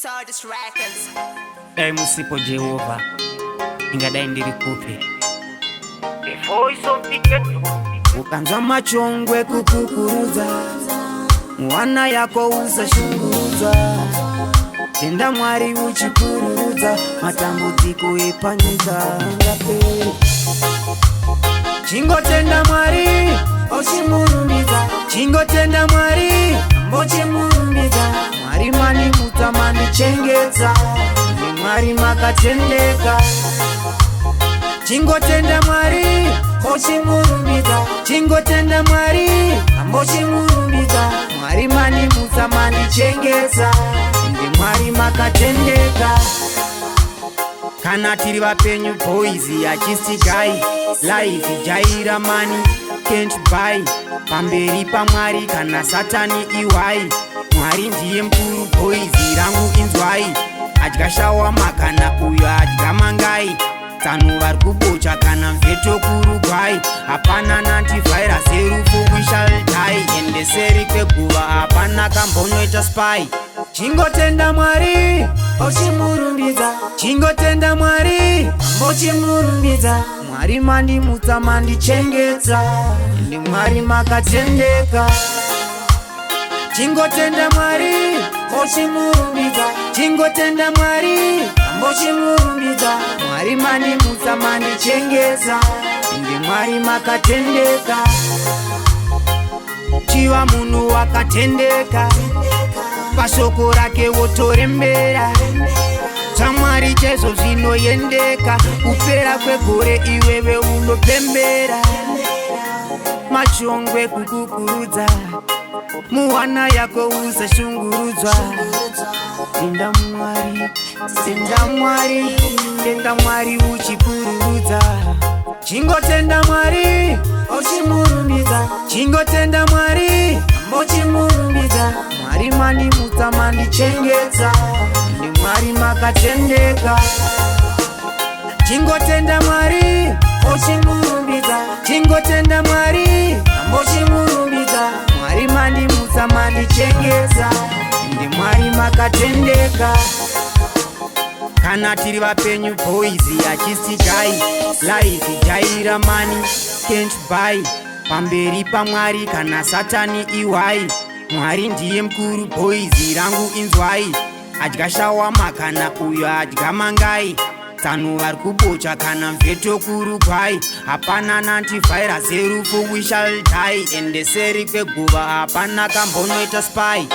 Sardis Records. Dai musipo Jehova ingadai ndirikupe The voice of the ghetto. Ukanzwa machongwe kukukuruza, mwana yako usashunguruza, tenda Mwari uchikururuza, matambudziko epanyika ngape. Chingotenda Mwari ochimurumbidza, chingotenda Mwari mbochimurumbidza. Mwari mandimutsa mandichengedza, ndi Mwari makatendeka. Chingotenda Mwari ochimurumbidza, chingotenda Mwari ambochimurumbidza. Mwari mandimutsa mandichengedza, ndi Mwari makatendeka. Kana tiri vapenyu boys achisigai life jaira money can't buy. Pamberi pa Mwari kana satani iwai, Mwari ndiye mkuru boys rangu inzwai. Adya shawama kana uyo adya mangai, tanu vari kubocha kana mveto kurugwai. Hapana antivirus yerufu we shall die, ende seri kweguva hapana kambonoita spy. Chingotenda Mwari ochimurumbidza, chingotenda Mwari mbochimurumbidza. Mwari mandimutsa mandichengedza, ndi Mwari makatendeka. Chingotenda Mwari ochimurumbidza, chingotenda Mwari mbochimurumbidza. Mwari mandimutsa mandichengedza, ndi Mwari makatendeka. Chiva munhu wakatendeka, pashoko rake wotorembera. Chamwari chaizvo zvinoyendeka, kupera kwegore iwewe unopembera. Machongwe kukukurudza, muwana yako usashungurudzwa. Tenda Mwari, tenda Mwari, tenda Mwari uchipururudza. Chingotenda Mwari ochimurumbidza, chingotenda Mwari mbochimurumbidza. Mwari mandimutsa mandichengedza, ndi Mwari makatendeka. Chingotenda Mwari ochimurumbidza, chingotenda Mwari mbochimurumbidza. Mwari mandimutsa mandichengedza, ndi Mwari makatendeka. Kana tiri vapenyu boys achisigai life jaira money can't buy. Pamberi pa Mwari kana satani iwai, Mwari ndiye mkuru boys rangu inzwai. Adya shawama kana uyo adya mangai, tanu vari kubocha kana mveto kurugwai. Hapana antivirus yerufu we shall die, ende seri kweguva hapana kambonoita spy.